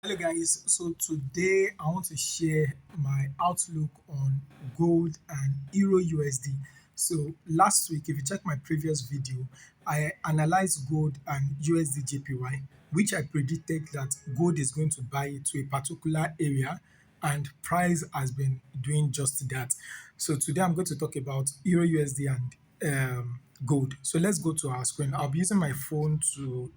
Hello guys, so today I want to share my outlook on gold and Euro USD. So last week, if you check my previous video, I analyzed gold and USD JPY, which I predicted that gold is going to buy to a particular area and price has been doing just that. So today I'm going to talk about Euro USD and gold. So let's go to our screen. I'll be using my phone to,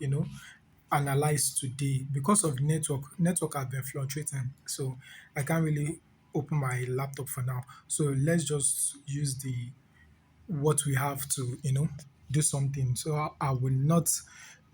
analyze today because of network have been fluctuating, so I can't really open my laptop for now. So let's just use the what we have to do something, so I will not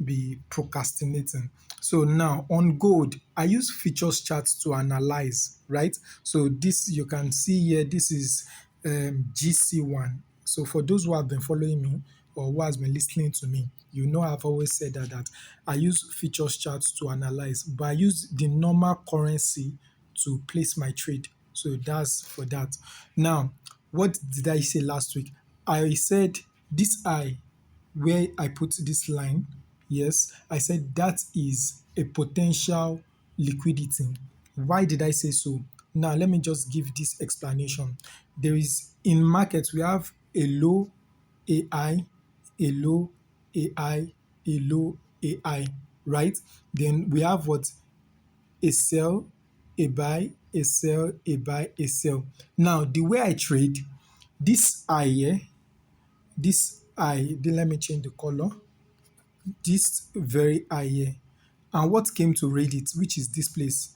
be procrastinating. So now on gold, I use futures charts to analyze, right? So this you can see here, this is GC1. So for those who have been following me or who has been listening to me, I've always said that I use futures charts to analyze, but I use the normal currency to place my trade. So that's for that. Now, what did I say last week? I said this I, where I put this line, yes, I said that is a potential liquidity. Why did I say so? Now, let me just give this explanation. There is in markets, we have a low AI, a low AI, a low AI, right? Then we have what? A sell, a buy, a sell, a buy, a sell. Now, the way I trade, this I here, this I, then let me change the color. This very I here, and what came to read it, which is this place,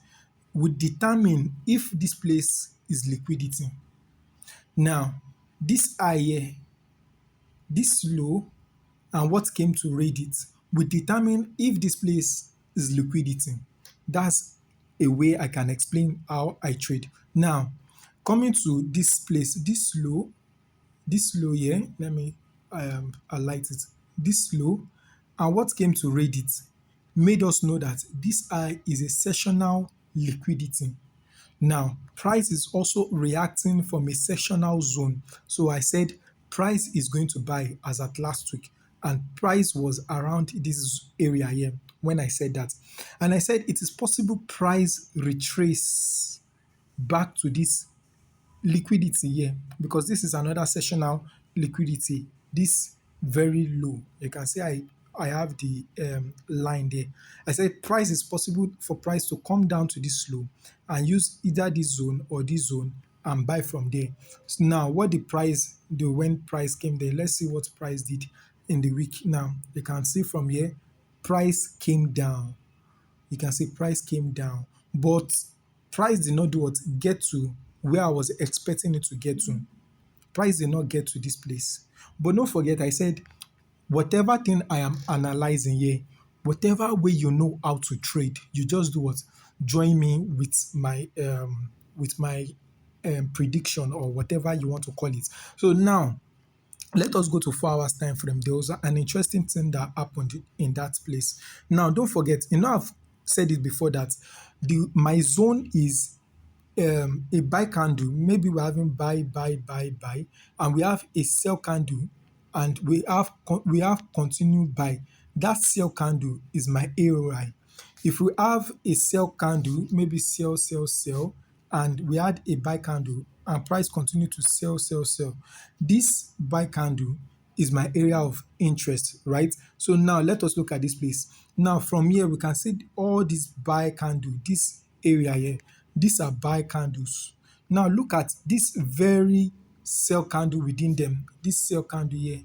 would determine if this place is liquidity. Now, this I here, this low, and what came to read it will determine if this place is liquidity. That's a way I can explain how I trade. Now, coming to this place, this low here, let me highlight it. This low, and what came to read it made us know that this high is a sessional liquidity. Now, price is also reacting from a sectional zone. So I said price is going to buy as at last week, and price was around this area here when I said that. And I said it is possible price retrace back to this liquidity here, because this is another sessional liquidity, this very low. You can see I have the line there. I said price is possible for price to come down to this low and use either this zone or this zone and buy from there. So now what the price do when price came there, let's see what price did in the week. Now you can see from here price came down. You can see price came down, but price did not do what? Get to where I was expecting it to get to. Price did not get to this place. But don't forget, I said whatever thing I am analyzing here, whatever way you know how to trade, you just do what? Join me with my prediction or whatever you want to call it. So now let us go to 4 hours time frame. There was an interesting thing that happened in that place. Now, don't forget, I've said it before that the my zone is a buy candle. Maybe we're having buy, and we have a sell candle, and we have continue buy. That sell candle is my AOI. If we have a sell candle, maybe sell, and we had a buy candle and price continue to sell, this buy candle is my area of interest, right? So now let us look at this place. Now from here we can see all these buy candle, this area here, these are buy candles. Now look at this very sell candle within them, this sell candle here.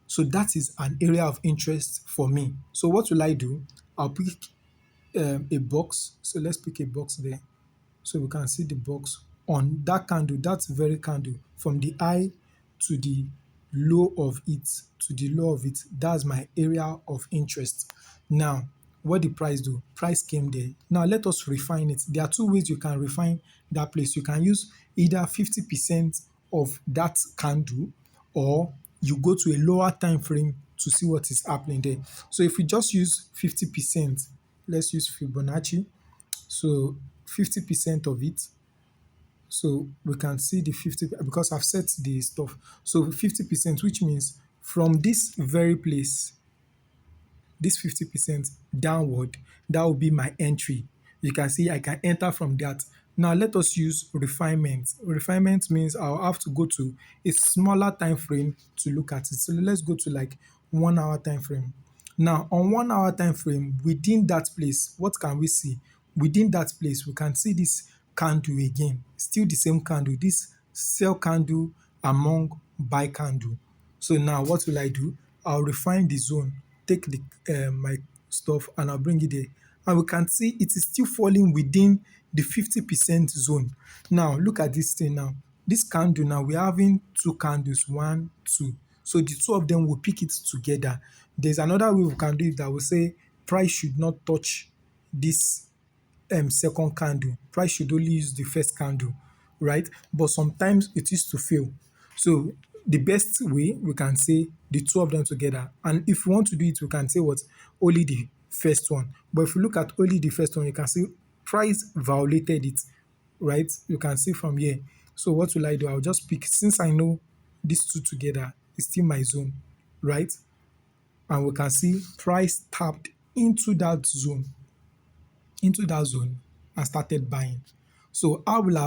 So that is an area of interest for me. So what will I do? I'll pick a box. So let's pick a box there. So we can see the box on that candle, that very candle, from the high to the low of it, That's my area of interest. Now, what the price do? Price came there. Now let us refine it. There are two ways you can refine that place. You can use either 50% of that candle, or you go to a lower time frame to see what is happening there. So if we just use 50%, let's use Fibonacci. So 50% of it. So we can see the 50, because I've set the stuff. So 50%, which means from this very place, this 50% downward, that will be my entry. You can see I can enter from that. Now let us use refinement. Refinement means I'll have to go to a smaller time frame to look at it. So let's go to like 1 hour time frame. Now on 1 hour time frame, within that place, what can we see? Within that place, we can see this candle again. Still the same candle, this sell candle among buy candle. So now what will I do? I'll refine the zone, take the my stuff and I'll bring it there. And we can see it is still falling within the 50% zone. Now look at this thing now. This candle now, we're having two candles, one, two. So the two of them will pick it together. There's another way we can do it that will say price should not touch this second candle. Price should only use the first candle, right? But sometimes it is to fail. So the best way we can say the two of them together. And if we want to do it, we can say what? Only the first one. But if you look at only the first one, you can see price violated it, right? You can see from here. So what will I do? I'll just pick, since I know these two together, it's still my zone, right? And we can see price tapped into that zone and started buying. So how will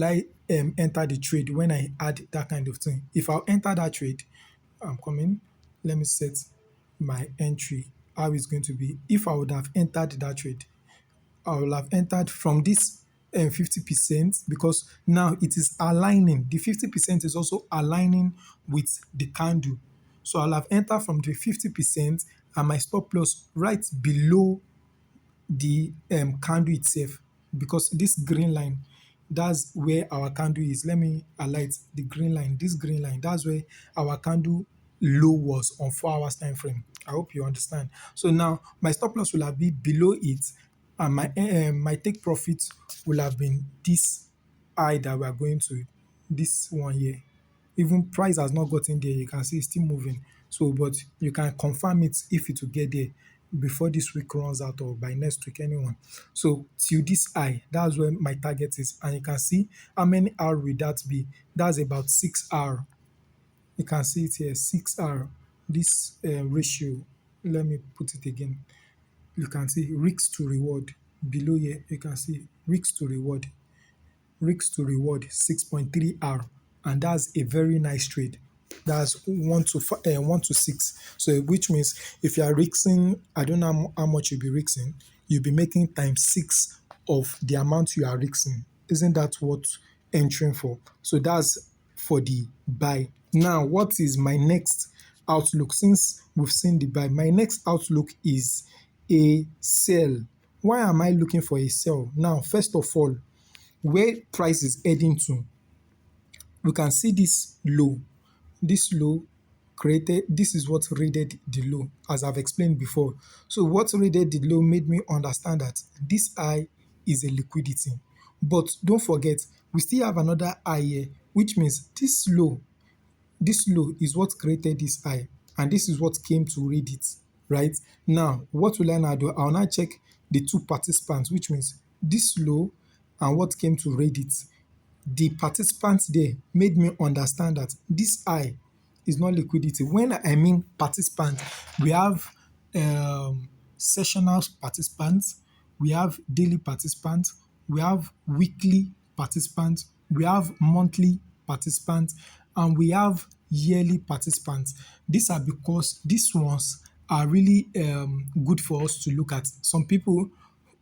I enter the trade when I add that kind of thing? If I'll enter that trade, I'm coming. Let me set my entry. How it's going to be. If I would have entered that trade, I will have entered from this 50% because now it is aligning. The 50% is also aligning with the candle. So I'll have entered from the 50% and my stop loss right below the candle itself, because this green line, that's where our candle is. Let me highlight the green line. This green line, that's where our candle low was on 4 hours time frame. I hope you understand. So now my stop loss will have been below it, and my take profit will have been this high that we are going to, this one here. Even price has not gotten there, you can see it's still moving. So but you can confirm it if it will get there before this week runs out or by next week, anyone. So till this high, that's where my target is, and you can see how many hour will that be. That's about 6 hour. You can see it here, 6 hour. This ratio, let me put it again. You can see risk to reward below here. You can see risk to reward, 6.3 hour, and that's a very nice trade. That's 1 to 6. So which means if you are risking, I don't know how much you'll be risking, you'll be making times 6 of the amount you are risking. Isn't that what entering for? So that's for the buy. Now what is my next outlook? Since we've seen the buy, my next outlook is a sell. Why am I looking for a sell? Now first of all, where price is heading to, we can see this low. This low created, this is what raided the low, as I've explained before. So what raided the low made me understand that this high is a liquidity. But don't forget, we still have another high here, which means this low is what created this high, and this is what came to read it, right? Now, what will I now do? I'll now check the two participants, which means this low and what came to read it. The participants there made me understand that this high is not liquidity. When I mean participant, we have sessional participants, we have daily participants, we have weekly participants, we have monthly participants, and we have yearly participants. These are because these ones are really good for us to look at. Some people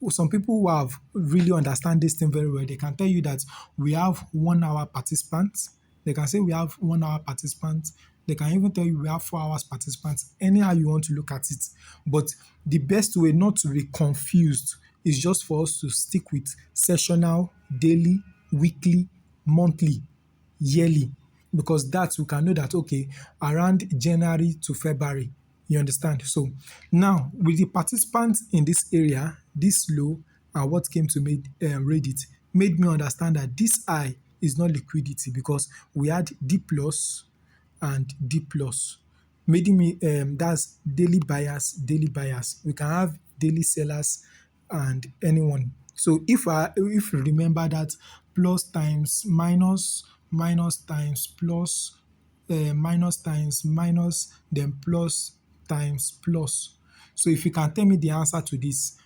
who have really understand this thing very well, they can tell you that we have 1 hour participants. They can say we have 1 hour participants. They can even tell you we have 4 hours participants. Anyhow you want to look at it. But the best way not to be confused is just for us to stick with sessional, daily, weekly, monthly, yearly, because that we can know that okay, around January to February, you understand. So now with the participants in this area, this low and what came to read it made me understand that this high is not liquidity, because we had D plus and D plus, making me that's daily buyers. We can have daily sellers and anyone. So if you remember that plus times minus, minus times plus, minus times minus, then plus times plus. So if you can tell me the answer to this,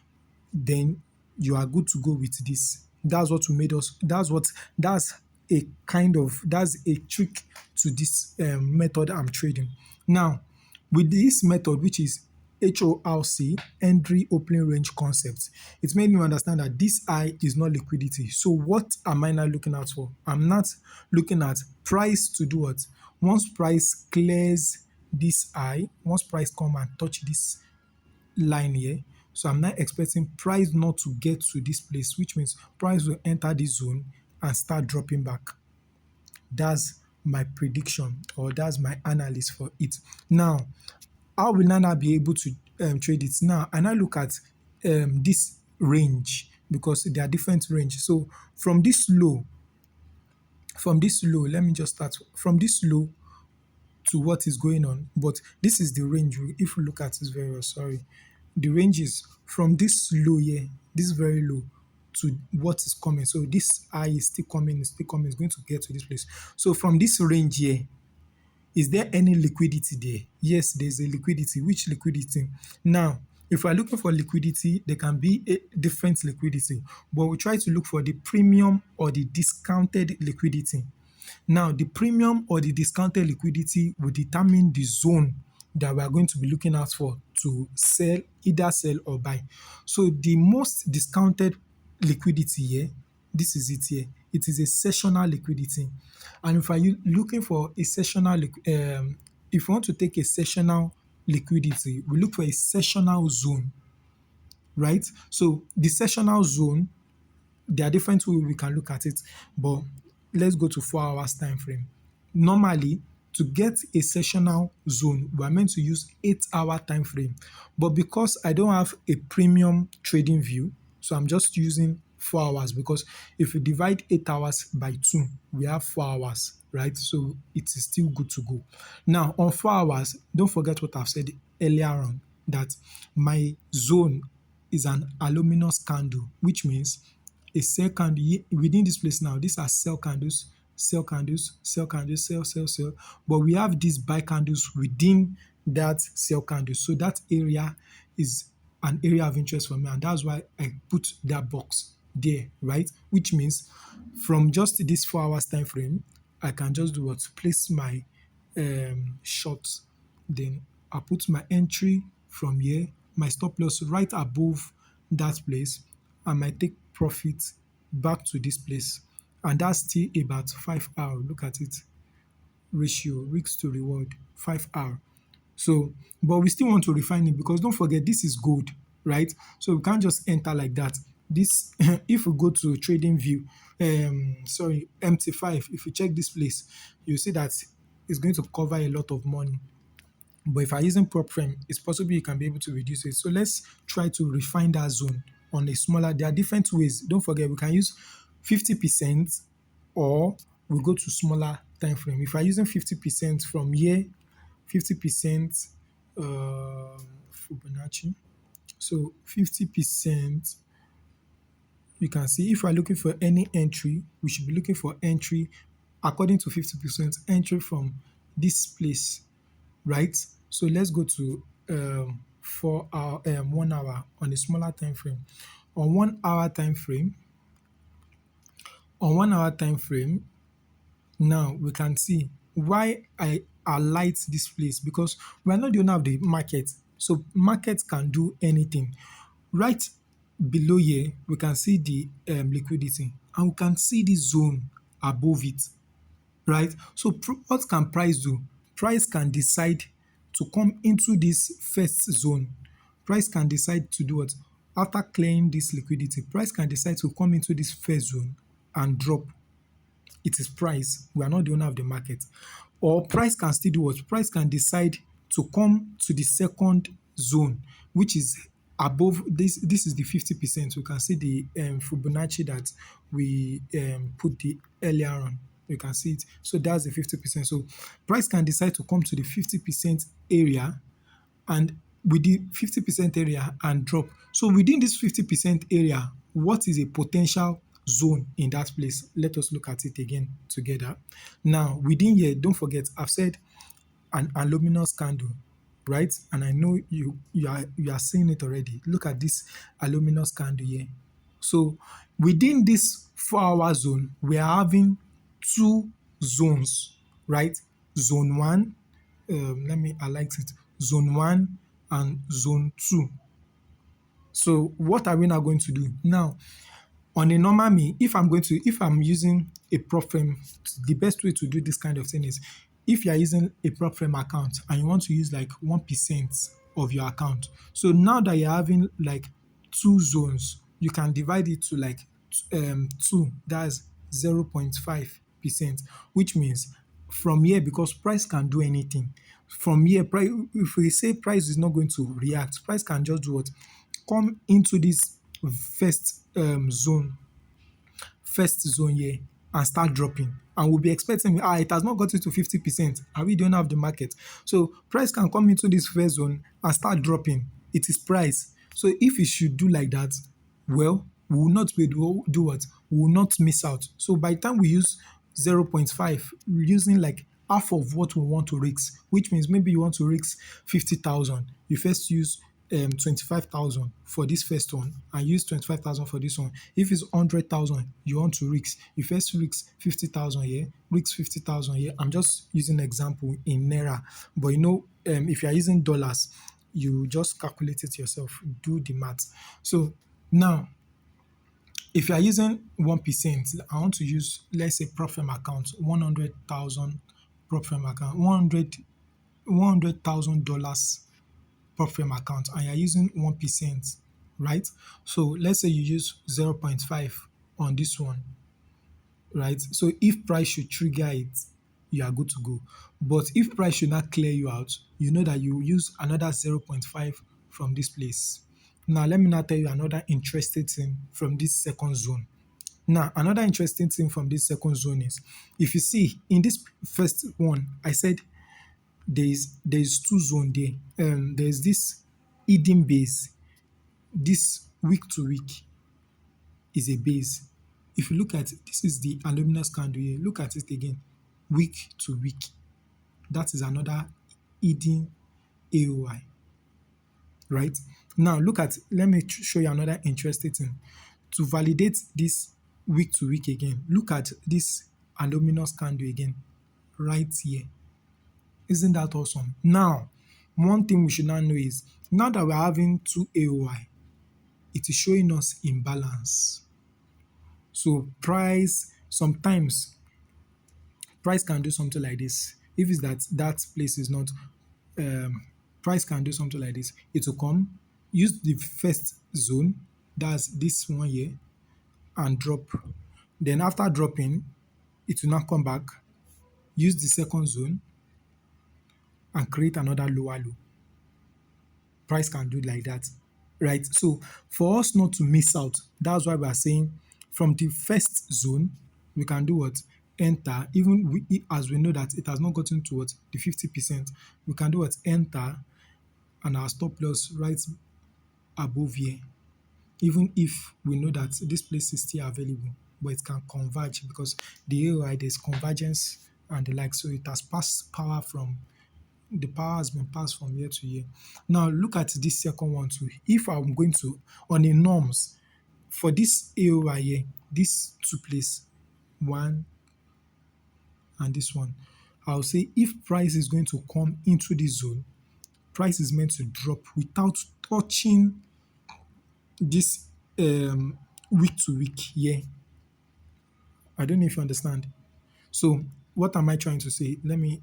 then you are good to go with this. That's what we made us. That's a trick to this method I'm trading. Now, with this method, which is HORC, Entry Opening Range Concept, it made me understand that this high is not liquidity. So what am I now looking out for? I'm not looking at price to do what? Once price clears this high, once price come and touch this line here, so I'm not expecting price not to get to this place, which means price will enter this zone and start dropping back. That's my prediction, or that's my analysis for it. Now, how will I now be able to trade it? Now, I now look at this range, because there are different range. So from this low, let me just start from this low to what is going on. But this is the range. If we look at this very well, sorry, the range is from this low here, this very low, to what is coming. So this high is still coming, it's going to get to this place. So from this range here, is there any liquidity there? Yes, there's a liquidity. Which liquidity? Now, if we're looking for liquidity, there can be a different liquidity, but we try to look for the premium or the discounted liquidity. Now, the premium or the discounted liquidity will determine the zone that we are going to be looking out for to either sell or buy. So the most discounted liquidity here, this is it here. It is a sessional liquidity. And if you are looking for a sessional, if you want to take a sessional liquidity, we look for a sessional zone, right? So the sessional zone, there are different ways we can look at it, but let's go to 4 hours time frame. Normally, to get a sessional zone, we are meant to use 8-hour time frame. But because I don't have a premium trading view, so I'm just using 4 hours, because if we divide 8 hours by 2, we have 4 hours, right? So it is still good to go. Now, on 4 hours, don't forget what I've said earlier on, that my zone is an aluminous candle, which means a sell candle within this place. Now, these are sell candles, sell candles, sell candles, sell, sell, sell. But we have these buy candles within that sell candle. So that area is an area of interest for me, and that's why I put that box there, right? Which means from just this 4 hours time frame, I can just do what? Place my short. Then I put my entry from here, my stop loss right above that place, and my take profit back to this place. And that's still about 5 hours. Look at it. Ratio, risk to reward, 5 hours. So, but we still want to refine it, because don't forget, this is gold, right? So we can't just enter like that. This, if we go to trading view, MT5, if you check this place, you see that it's going to cover a lot of money. But if I'm using prop frame, it's possible you can be able to reduce it. So let's try to refine that zone on a smaller. There are different ways. Don't forget, we can use 50%, or we go to smaller time frame. If I'm using 50% from here, 50% Fibonacci. So 50%, you can see if we're looking for any entry, we should be looking for entry according to 50% entry from this place, right? So let's go to 1 hour on a smaller time frame. On 1 hour time frame, now we can see why I highlight this place, because we are not the owner of the market. So market can do anything. Right below here, we can see the liquidity, and we can see the zone above it, right? So what can price do? Price can decide to come into this first zone. Price can decide to do what? After clearing this liquidity, price can decide to come into this first zone and drop. It is price. We are not the owner of the market. Or price can still do what? Price can decide to come to the second zone, which is above this. This is the 50%. We can see the Fibonacci that we put the earlier on. You can see it. So that's the 50%. So price can decide to come to the 50% area, and with the 50% area and drop. So within this 50% area, what is a potential zone in that place? Let us look at it again together. Now, within here, don't forget, I've said an aluminous candle, right? And I know you are seeing it already. Look at this aluminous candle here. So within this 4-hour zone, we are having two zones, right? Zone one, let me highlight it. Zone one and zone two. So what are we now going to do? Now, on a normal me, if I'm using a prop firm, the best way to do this kind of thing is if you are using a prop firm account and you want to use like 1% of your account. So now that you're having like two zones, you can divide it to like two, that's 0.5%, which means from here, because price can do anything. From here, price, if we say price is not going to react, price can just do what? Come into this first zone here and start dropping. And we'll be expecting, it has not gotten to 50%. And we don't have the market. So price can come into this first zone and start dropping. It is price. So if it should do like that, well, we will not do what? We will not miss out. So by the time we use 0.5, we're using like half of what we want to risk, which means maybe you want to risk 50,000. You first use 25,000 for this first one and use 25,000 for this one. If it's 100,000 you want to risk, you first risk 50,000 here, risk 50,000 here. I'm just using an example in naira, but if you are using dollars, you just calculate it yourself, do the math. So now, if you are using 1%, I want to use, let's say, prop firm account, 100,000 prop firm account, $100,000 prop firm account, and you're using 1%, right? So let's say you use 0.5 on this one, right? So if price should trigger it, you are good to go. But if price should not clear you out, you know that you use another 0.5 from this place. Now, let me now tell you another interesting thing from this second zone. Now, another interesting thing from this second zone is, if you see in this first one, I said there's two zone there. There's this hidden base. This week to week is a base. If you look at it, this is the aluminous candle here. Look at it again. Week to week. That is another hidden AOI. Right? Now look at, let me show you another interesting thing. To validate this week to week again, look at this aluminous candle again, right here. Isn't that awesome? Now, one thing we should now know is, now that we're having two AOI, it is showing us imbalance. So sometimes price can do something like this. If it's that place is not, price can do something like this. It will come, use the first zone, that's this one here, and drop. Then after dropping, it will now come back, use the second zone, and create another lower low. Price can do like that, right? So for us not to miss out, that's why we are saying from the first zone, we can do what? Enter, even as we know that it has not gotten to what? The 50%, we can do what? Enter, and our stop loss right above here, even if we know that this place is still available, but it can converge because the AOI, there's convergence and the like, so it has passed power from, the power has been passed from year to year. Now look at this second one too. If I'm going to, on a norms, for this AOI here, this two place, one and this one, I'll say if price is going to come into this zone, price is meant to drop without touching this week to week here. I don't know if you understand. So what am I trying to say? Let me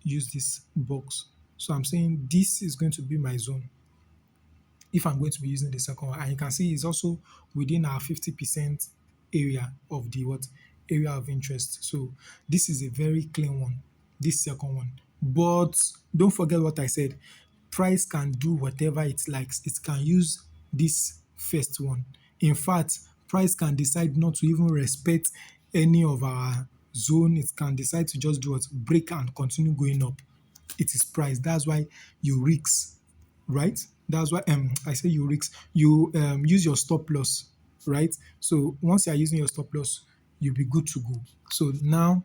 use this box. So I'm saying this is going to be my zone if I'm going to be using the second one. And you can see it's also within our 50% area of the area of interest. So this is a very clean one, this second one. But don't forget what I said. Price can do whatever it likes. It can use this first one. In fact, price can decide not to even respect any of our zone. It can decide to just do what? Break and continue going up. It is price. That's why you risk, right? That's why I say you risk. You use your stop loss, right? So once you are using your stop loss, you'll be good to go. So now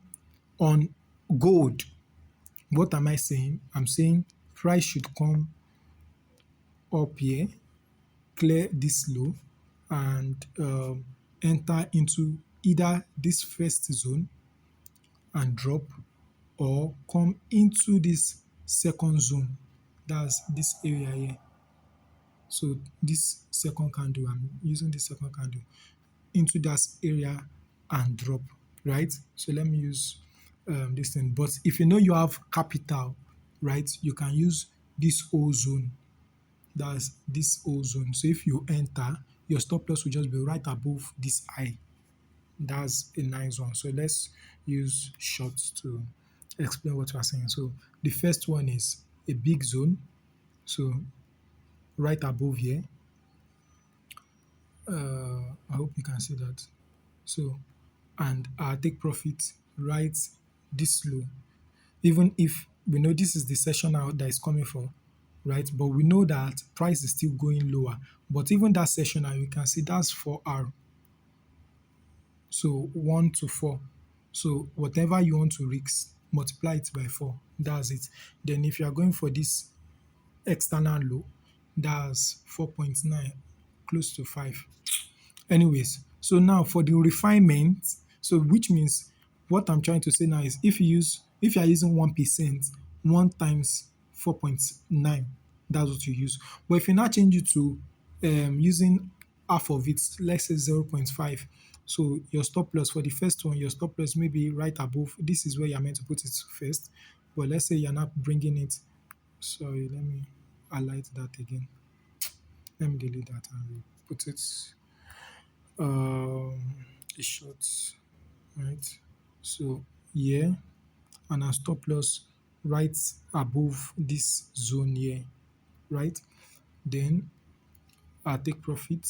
on gold, what am I saying? I'm saying price should come up here, clear this low, and enter into either this first zone and drop, or come into this second zone, that's this area here. So this second candle, I'm using this second candle into that area and drop, right? So let me use this thing. But if you know you have capital, right, you can use this O zone. That's this O zone. So if you enter, your stop loss will just be right above this I. That's a nice one. So let's use shorts to explain what we are saying. So the first one is a big zone. So right above here, I hope you can see that. So, and our take profit right this low, even if we know this is the session out that is coming for, right? But we know that price is still going lower. But even that session now, you can see that's 4R. So 1 to 4. So whatever you want to risk, multiply it by 4. That's it. Then if you are going for this external low, that's 4.9, close to 5. Anyways, so now for the refinement, so which means what I'm trying to say now is if you are using 1%, 1 times 4.9, that's what you use. But if you now change it to using half of it, let's say 0.5. So your stop loss for the first one, your stop loss may be right above. This is where you're meant to put it first. But let's say you're not bringing it. Sorry, let me highlight that again. Let me delete that and put it um the shorts, right? So here, and our stop loss right above this zone here, right? Then I take profit.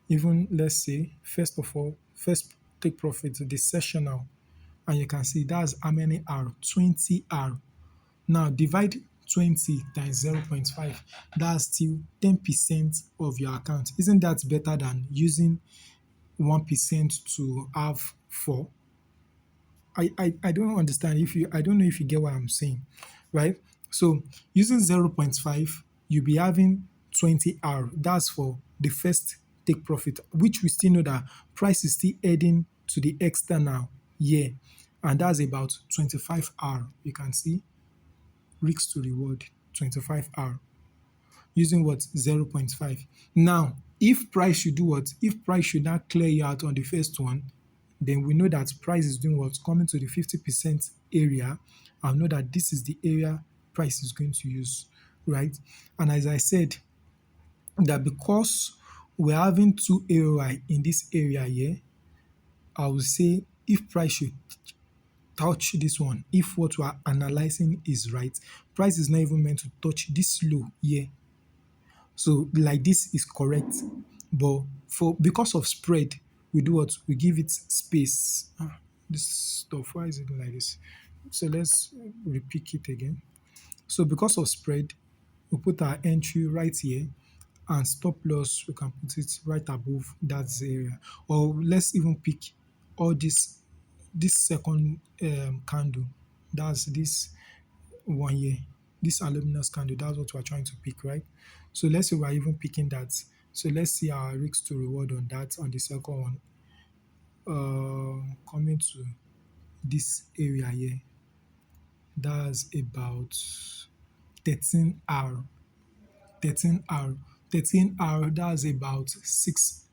Even let's say first of all, first take profit the sessional, and you can see that's how many R? 20R. Now divide 20 times 0.5, that's still 10% of your account. Isn't that better than using 1% to have 4? I don't understand if you, I don't know if you get what I'm saying, right? So using 0.5, you'll be having 20R. That's for the first take profit, which we still know that price is still heading to the external year, and that's about 25R. You can see risk to reward 25R using what? 0.5. Now, if price should do what? If price should not clear you out on the first one, then we know that price is doing what? Coming to the 50% area. I know that this is the area price is going to use, right? And as I said, that because we're having two AOI in this area here, I would say if price should touch this one, if what we are analyzing is right, price is not even meant to touch this low here. So like this is correct, but for because of spread, we do what? We give it space. This stuff, why is it like this? So let's repeat it again. So because of spread, we put our entry right here, and stop loss we can put it right above that area. Or let's even pick all this second candle. That's this one here. This aluminum candle, that's what we're trying to pick, right? So let's say we're even picking that. So let's see our risk to reward on that, on the second one. Coming to this area here, that's about 13R. 13R. 13R, that's about 6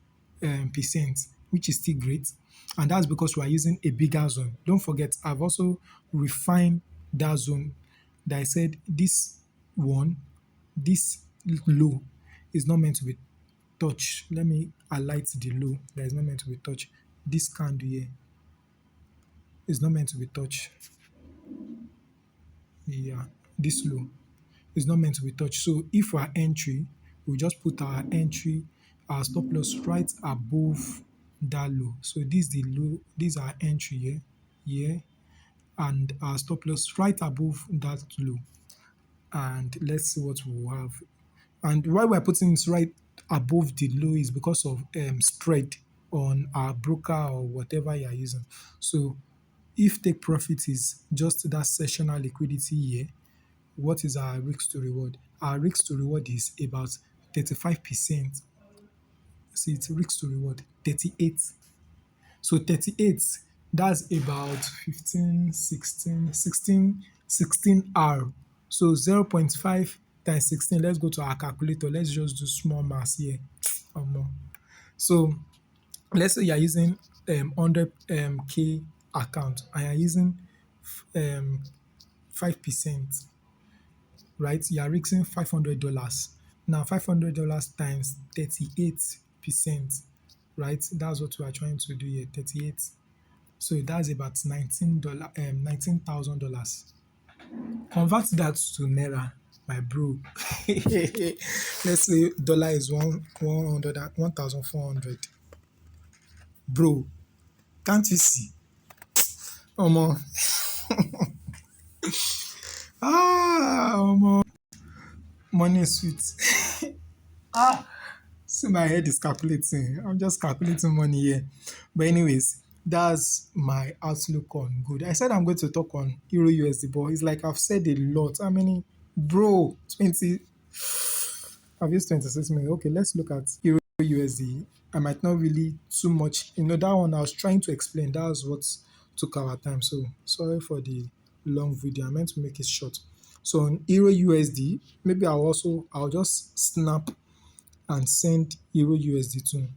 percent, which is still great. And that's because we are using a bigger zone. Don't forget, I've also refined that zone that I said this one, this low is not meant to be touched. Let me highlight the low that is not meant to be touched. This candle here is not meant to be touched. Yeah, this low is not meant to be touched. So if our entry, we just put our entry, our stop loss right above that low. So this is the low, this is our entry here, here, and our stop loss right above that low. And let's see what we will have. And why we're putting it right above the low is because of spread on our broker or whatever you're using. So if take profit is just that sessional liquidity here, what is our risk to reward? Our risk to reward is about 35% see it's risk to reward 38. So 38, that's about 15, 16, 16, 16 hour. So 0.5 times 16, let's go to our calculator. Let's just do small maths here. So let's say you're using 100 K account and you're using um 5%, right? You are risking $500. Now $500 times 38%, right? That's what we are trying to do here. 38. So that's about $19,000. Convert that to naira, my bro. Let's say dollar is 100 1,400. Bro, can't you see? Omo, omo, money is sweet. See, my head is calculating. I'm just calculating money here. But anyways, that's my outlook on gold. I said I'm going to talk on Euro USD, but it's like I've said a lot. How many? Bro, 20. I've used 26 minutes. Okay, let's look at Euro USD. I might not really too much. That one I was trying to explain. That was what took our time. So sorry for the long video. I meant to make it short. So on Euro USD, maybe I'll just snap and send Euro USD to.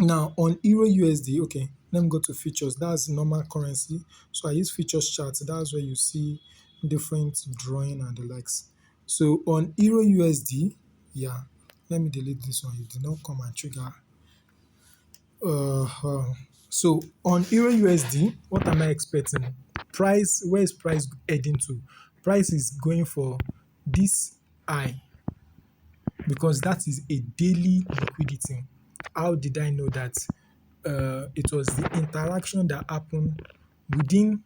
Now on Euro USD, okay, let me go to features. That's normal currency. So I use features charts. That's where you see different drawing and the likes. So on Euro USD, yeah, let me delete this one. It did not come and trigger. So on Euro USD, what am I expecting? Price, where is price heading to? Price is going for this high because that is a daily liquidity. How did I know that? It was the interaction that happened within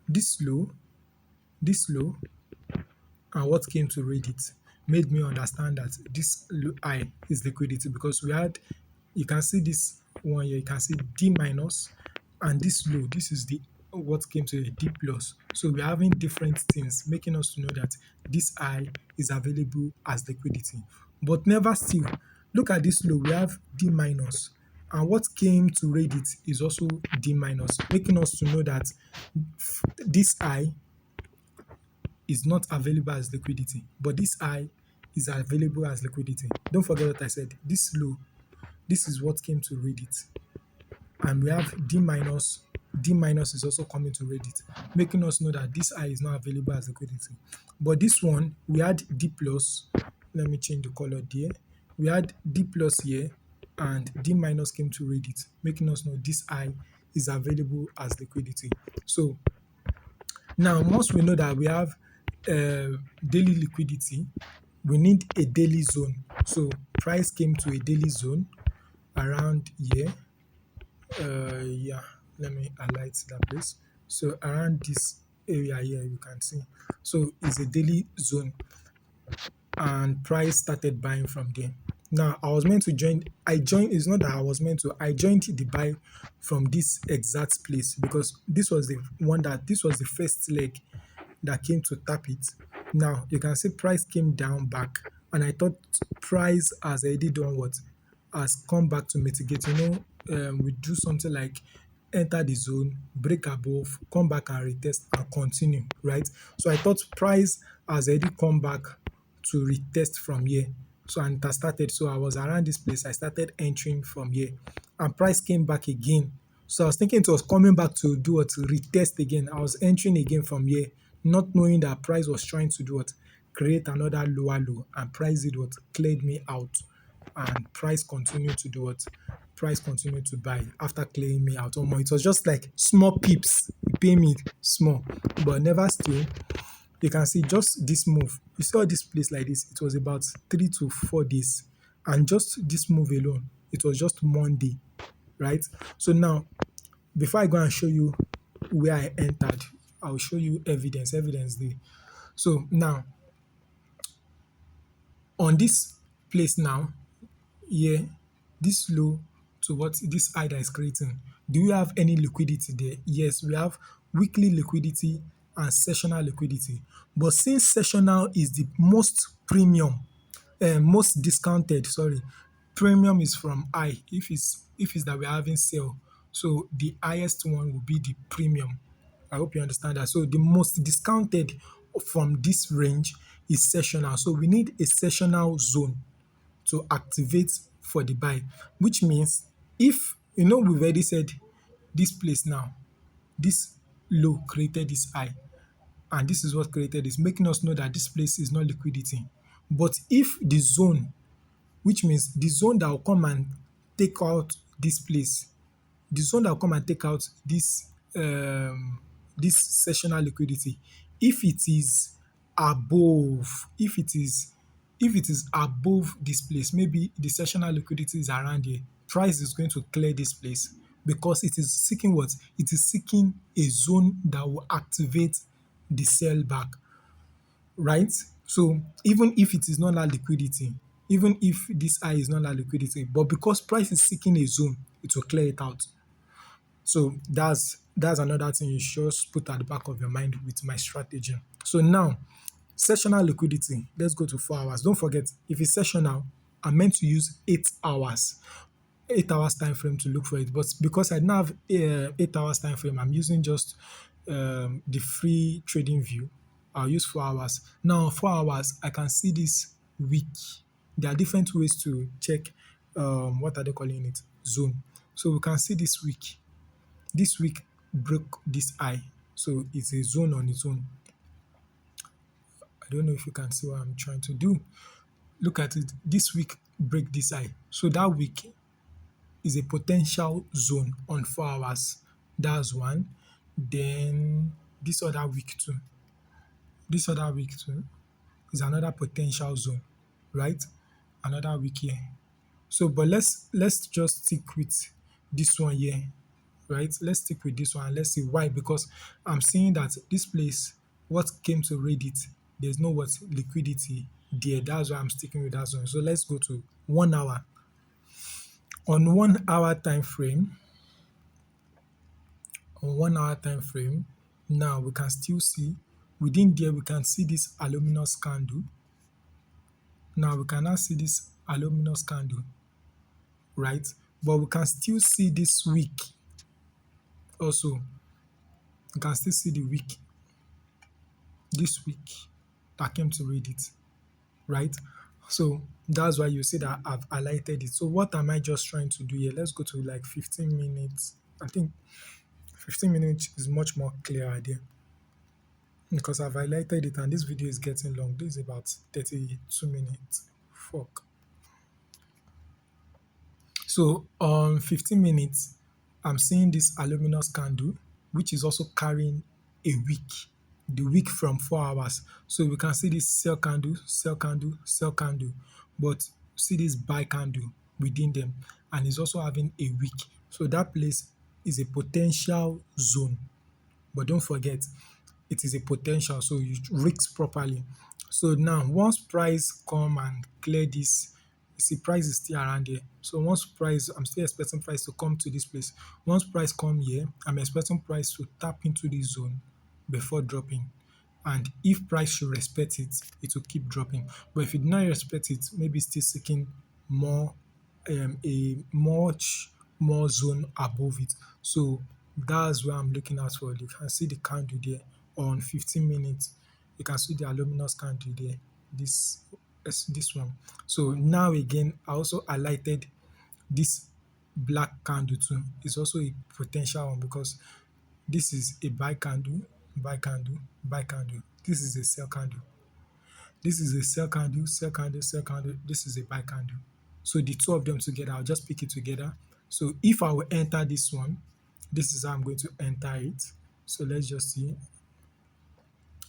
this low, and what came to read it made me understand that this high is liquidity because we had, you can see this one here, you can see D minus, and this low, this is the what came to a D plus. So we're having different things making us to know that this high is available as liquidity. But never still, look at this low, we have D minus, and what came to read it is also D minus, making us to know that this high is not available as liquidity, but this high is available as liquidity. Don't forget what I said. This low, this is what came to read it. And we have D minus. D minus is also coming to read it, making us know that this high is not available as liquidity. But this one, we had D plus. Let me change the color there. We had D plus here, and D minus came to read it, making us know this high is available as liquidity. So now, once we know that we have daily liquidity, we need a daily zone. So price came to a daily zone around here. Yeah, let me highlight that place. So around this area here, you can see. So it's a daily zone, and price started buying from there. Now I was meant to join. I joined. It's not that I was meant to. I joined the buy from this exact place because this was the one that this was the first leg that came to tap it. Now you can see price came down back, and I thought price has already done what, has come back to mitigate. We do something like enter the zone, break above, come back and retest and continue, right? So I thought price has already come back to retest from here. So and it has started. So I was around this place. I started entering from here, and price came back again. So I was thinking it was coming back to do what, to retest again. I was entering again from here, not knowing that price was trying to do what, create another lower low, and price did what, cleared me out, and price continued to do what, price continued to buy after clearing me out. It was just like small pips, pay me small, but never still. You can see just this move. You saw this place like this. It was about 3 to 4 days, and just this move alone, it was just Monday, right? So now, before I go and show you where I entered, I'll show you evidence there. So now, on this place now, here, this low to what this high that is creating, do we have any liquidity there? Yes, we have weekly liquidity and sessional liquidity. But since sessional is the most premium, most discounted, sorry, Premium is from high. If it's that we're having sale, so the highest one will be the premium. I hope you understand that. So the most discounted from this range is sessional. So we need a sessional zone to activate for the buy, which means if we've already said this place now, this low created this high, and this is what created this, making us know that this place is not liquidity. But if the zone, which means the zone that will come and take out this place, the zone that will come and take out this sessional liquidity, if it is above, if it is above this place, maybe the sessional liquidity is around here, price is going to clear this place because it is seeking what? It is seeking a zone that will activate the sell back, right? So even if it is not that liquidity, even if this high is not that liquidity, but because price is seeking a zone, it will clear it out. So that's another thing you should just put at the back of your mind with my strategy. So now, sessional liquidity. Let's go to 4 hours. Don't forget, if it's sessional, I'm meant to use 8 hours. 8 hours time frame to look for it, but because I don't have 8 hours time frame, I'm using just the free trading view. I'll use 4 hours. Now 4 hours, I can see this week. There are different ways to check what are they calling it, zone. So we can see this week. This week broke this high, so it's a zone on its own. I don't know if you can see what I'm trying to do. Look at it. This week break this high, so that week is a potential zone on 4 hours. That's one. Then this other week too. This other week too is another potential zone, right? Another week here. So, but let's just stick with this one here, right? Let's stick with this one. Let's see why. Because I'm seeing that this place, what came to read it, there's no what liquidity there. That's why I'm sticking with that zone. So let's go to 1 hour. On 1 hour time frame, on 1 hour time frame, now we can still see within there, we can see this aluminous candle. Now we can now see this aluminous candle, right? But we can still see this week also. You can still see the week, this week that came to read it, right? So that's why you see that I've highlighted it. So what am I just trying to do here? Let's go to like 15 minutes. I think 15 minutes is much more clear there because I've highlighted it and this video is getting long. This is about 32 minutes. Fuck. So on 15 minutes, I'm seeing this aluminous candle, which is also carrying a wick, the wick from 4 hours. So we can see this sell candle, sell candle, sell candle, but see this buy candle within them, and it's also having a wick. So that place is a potential zone. But don't forget, it is a potential, so you risk properly. So now, once price come and clear this, you see price is still around here. So once price, I'm still expecting price to come to this place. Once price come here, I'm expecting price to tap into this zone before dropping. And if price should respect it, it will keep dropping. But if it not respect it, maybe still seeking more, a much more zone above it. So that's where I'm looking out for. You can see the candle there on 15 minutes. You can see the aluminous candle there. This one. So now again, I also highlighted this black candle too. It's also a potential one because this is a buy candle, buy candle, buy candle. This is a sell candle. This is a sell candle, sell candle, sell candle. This is a buy candle. So the two of them together, I'll just pick it together. So if I will enter this one, this is how I'm going to enter it. So let's just see.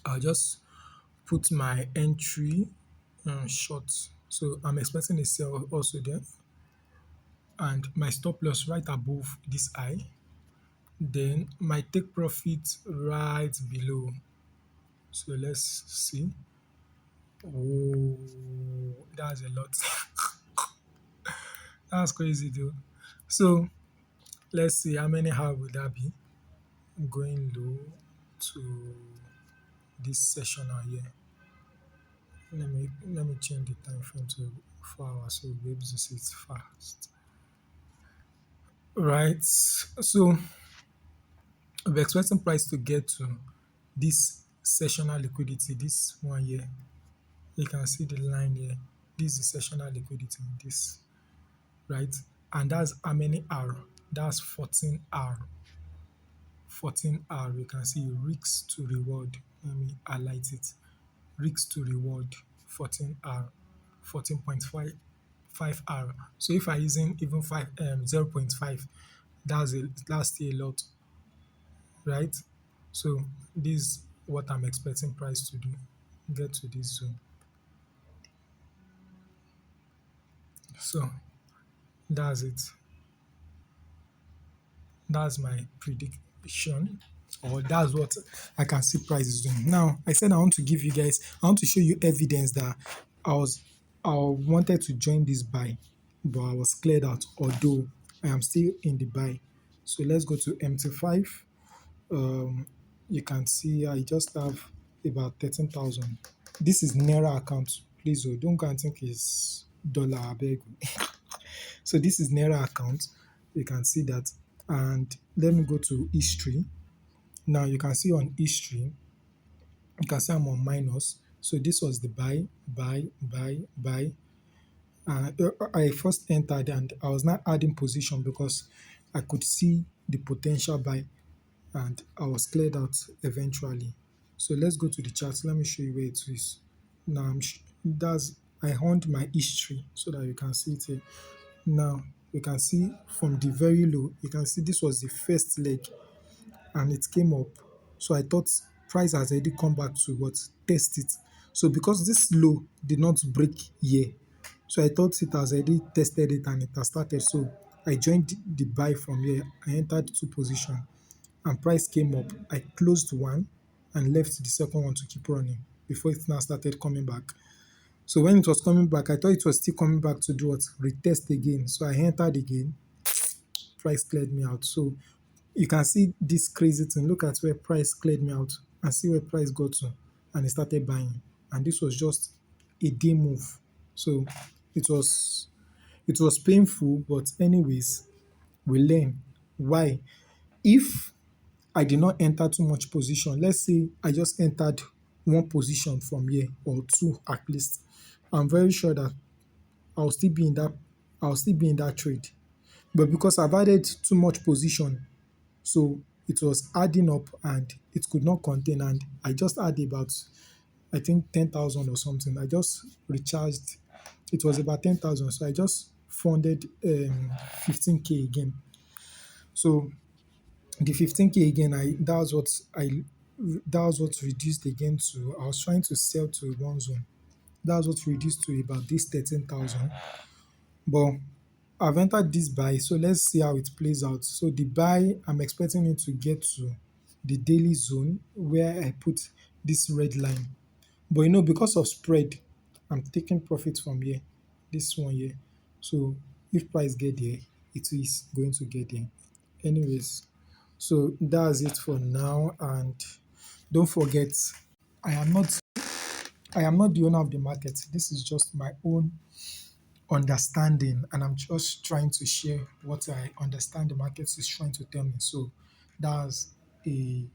I'll just put my entry short. So I'm expecting a sell also there. And my stop loss right above this eye. Then my take profit right below. So let's see. Oh, that's a lot. That's crazy though. So let's see how many hours would that be going low to this session here. Let me change the time frame to 4 hours, so we'll be able to see it fast. Right. So we're expecting price to get to this sessional liquidity, this one here. You can see the line here. This is sessional liquidity, this, right? And that's how many R? That's 14 R. 14 R. You can see risks to reward. Let me highlight it. Risks to reward 14 R, 14.55 R. So if I using even 0.5, that's still a lot, right? So this is what I'm expecting price to do. Get to this zone. So that's it. That's my prediction, or that's what I can see prices doing. Now, I said I want to show you evidence that I wanted to join this buy, but I was cleared out, although I am still in the buy. So let's go to MT5. Um, you can see I just have about 13,000. This is Naira account. Please, don't go and think it's dollar, I beg. So this is Naira account. You can see that. And let me go to history. Now you can see on history, you can see I'm on minus. So this was the buy. I first entered and I was not adding position because I could see the potential buy and I was cleared out eventually. So let's go to the chart. Let me show you where it is. Now that's I honed my history so that you can see it here. Now you can see from the very low, you can see this was the first leg and it came up. So I thought price has already come back to what, test it. So because this low did not break here, so I thought it has already tested it and it has started. So I joined the buy from here. I entered two position and price came up. I closed one and left the second one to keep running before it now started coming back. So when it was coming back, I thought it was still coming back to do what? Retest again. So I entered again. Price cleared me out. So you can see this crazy thing. Look at where price cleared me out and see where price got to, and it started buying. And this was just a day move. So it was it was painful, but anyways, we learn. Why? If I did not enter too much position, let's say I just entered one position from here or two at least, I'm very sure that I'll still be in that I'll still be in that trade. But because I've added too much position, so it was adding up and it could not contain. And I just had about, I think, 10,000 or something. I just recharged. It was about 10,000. So I just funded 15K again. So the 15K again, that was what reduced again to, I was trying to sell to one zone. That was what reduced to about this 13,000. But I've entered this buy, so let's see how it plays out. So the buy, I'm expecting it to get to the daily zone where I put this red line. But because of spread, I'm taking profit from here, this one here. So if price get there, it is going to get there. Anyways, so that's it for now. And don't forget, I am not I am not the owner of the market. This is just my own understanding, and I'm just trying to share what I understand the market is trying to tell me. So that's a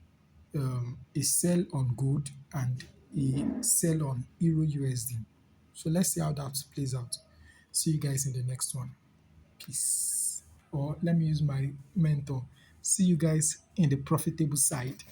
a sell on gold and a sell on Euro USD. So let's see how that plays out. See you guys in the next one. Peace. Or let me use my mentor. See you guys in the profitable side.